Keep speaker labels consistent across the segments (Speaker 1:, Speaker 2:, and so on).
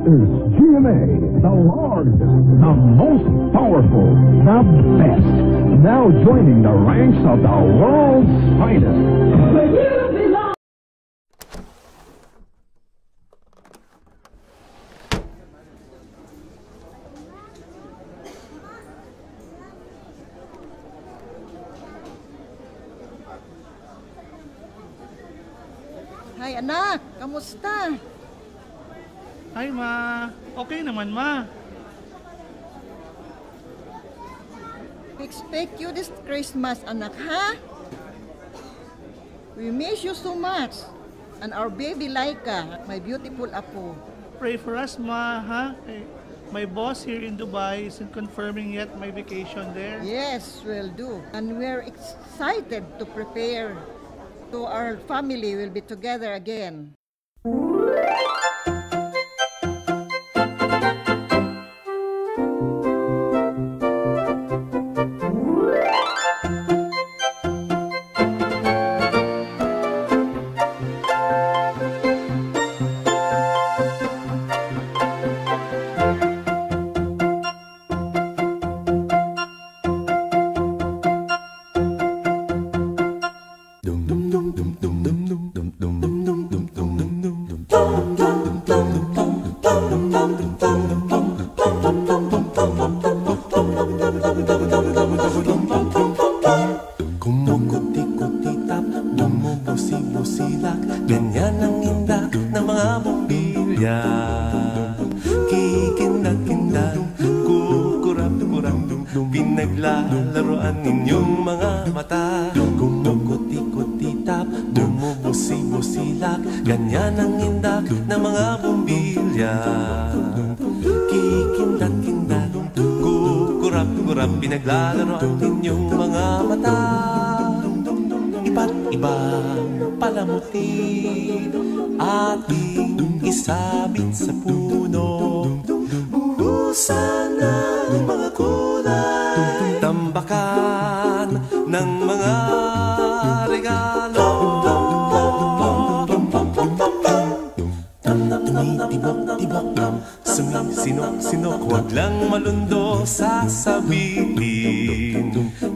Speaker 1: is GMA, the largest, the most powerful, the best. Now joining the ranks of the world's finest. Where you belong.
Speaker 2: Hi anak, kamusta?
Speaker 3: Hi ma, okay naman ma.
Speaker 2: Expect you this Christmas, anak, ha? We miss you so much. And our baby Laika, my beautiful apo.
Speaker 3: Pray for us ma, ha? My boss here in Dubai isn't confirming yet my vacation there.
Speaker 2: Yes, will do. And we're excited to prepare to our family will be together again.
Speaker 4: Kumukuti-kutitap, bumubusi-busilak, ganyan ang indak ng mga bumbilya. Kikindag-kindag, kukurap-kurap, pinaglalaroan ninyong mga mata. Kumukuti-kutitap, bumubusi-busilak, ganyan ang indak ng mga bumbilya. Kikindag-kindag, kurap-kurap, pinaglalaroan ninyong mga mata. Iba't ibang palamuti ating isabit sa puno. Buhusan ng mga kulay, tambakan ng mga regalo. Tumitibok-tibok, sumisinok-sinok, huwag lang malundo sasabihin.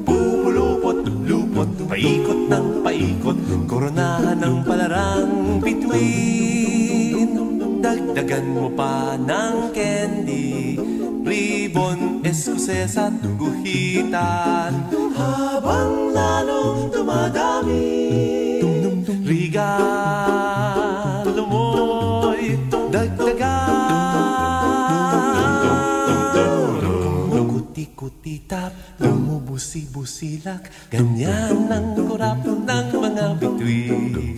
Speaker 4: Pupulupot-lupot, paikot ng paikot, koronahan ng palarang bituin. Dagdagan mo pa ng candy, ribbon, eskuses at guhitan. Habang lalong dumadami, regalo mo'y dagdagan. Kuti-kuti-tap, bumubusi-busilak, ganyan ang kurap ng mga bituin.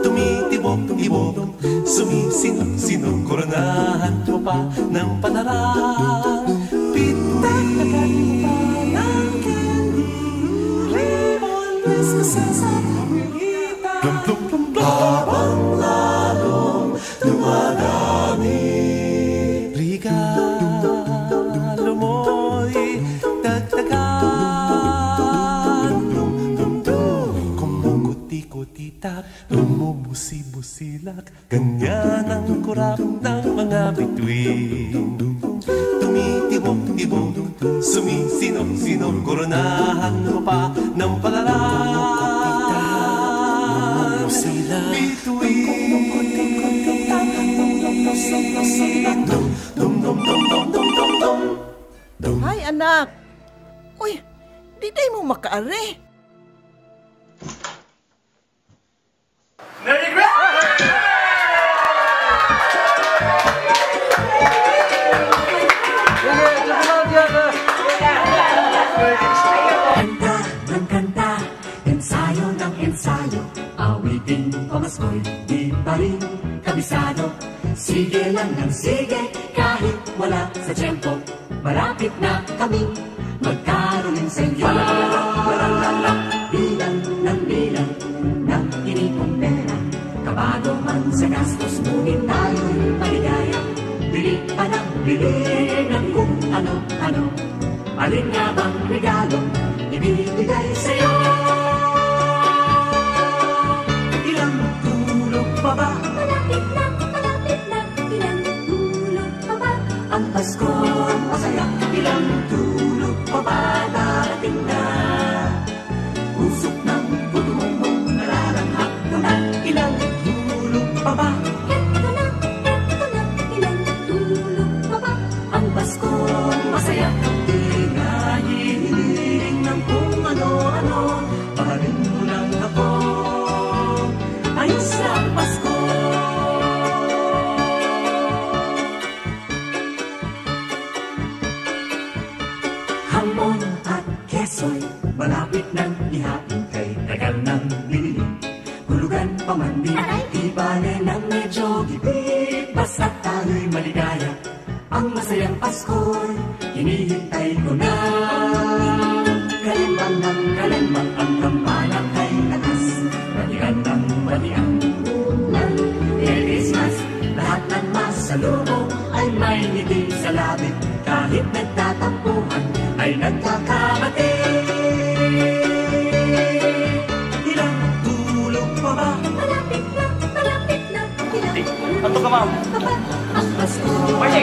Speaker 4: Tumitibok-tibok, sumisinok-sinok, koronahan mo pa ng palarang. Pitagdagan mo pa ng candy, ribbon, eskuses at guhitan. Habang lalong dumadami, regalo mo'y dagdagan. Kumukuti-kutitap, bumubusi-busilak, ganyan ang kurap ng mga bituin. Tumitibok-tibok, sumisinok-sinok, koronahan mo pa ng palarang.
Speaker 2: Hi anak. Uy, di tayo mo makaari.
Speaker 3: Merry Christmas!
Speaker 5: Kanta ng kanta, ensayo ng ensayo, awiting pamaskoy, di pa rin kabisado. Sige lang ng sige, kahit wala sa tiyempo, malapit na kaming magkaroling sa inyo. Palalala, bilang ng inipong pera, kabado man sa gastos, ngunit tayo'y maligaya. Bili pa ng bili ng kung ano-ano, alin nga bang regalo ibibigay sa'yo? Ilang tulog pa ba? Malapit na, ilang tulog pa ba? Eto na, ilang tulog pa ba? Ang Paskong masaya, di nga hinihiling ng kung ano-ano. Mahalin mo lang ako, ayos na ang Pasko. Hamon at keso'y malapit nang ihain kay tagal nang binili. Hulugan pa man din, di bale nang medyo gipit. Basta tayo'y maligaya, ang masayang Pasko'y hinihintay ko na. Kalimang ng kalimang ang kampanang kay lakas. Balian ng balian ng Merry Christmas. Lahat ng masalubong ay may ngiti sa labi. Kahit nagtatampuhan ay nagkakamati. Ilang tulog pa ba? Malapit na, malapit na. Ilang tulog pa ba? Ang Pasko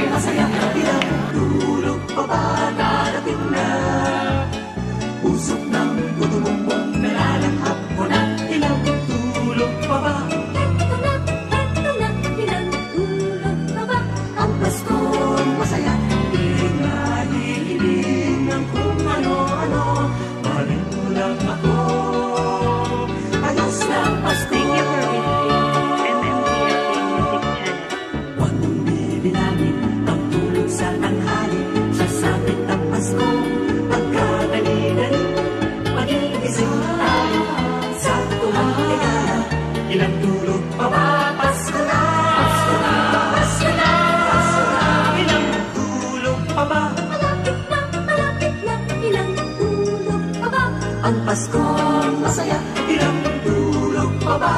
Speaker 5: masaya. Ilang tulog pa ba? Darating na. Usok ng gutulong nalalaghap ko na. Ilang tulog pa ba? Eto na, ilang tulog pa ba? Ang Pasko masaya. Di nga hihiling ng kung ano-ano. Mahalin mo lang ako, ayos na ang Pasko.
Speaker 6: Thank you for visiting MMPFA Music Channel.
Speaker 5: Huwag mong bibilangin ang tulog sa tanghali. Sasapit ang Pasko, pagkadali-dali. Mag-iisip tayo sa tuwang ligaya. Ilang tulog pa ba? Pasko na! Pasko na! Pasko na! Pasko na! Ilang tulog pa ba? Malapit na, ilang tulog pa ba? Ang Pasko masaya, ilang tulog pa ba?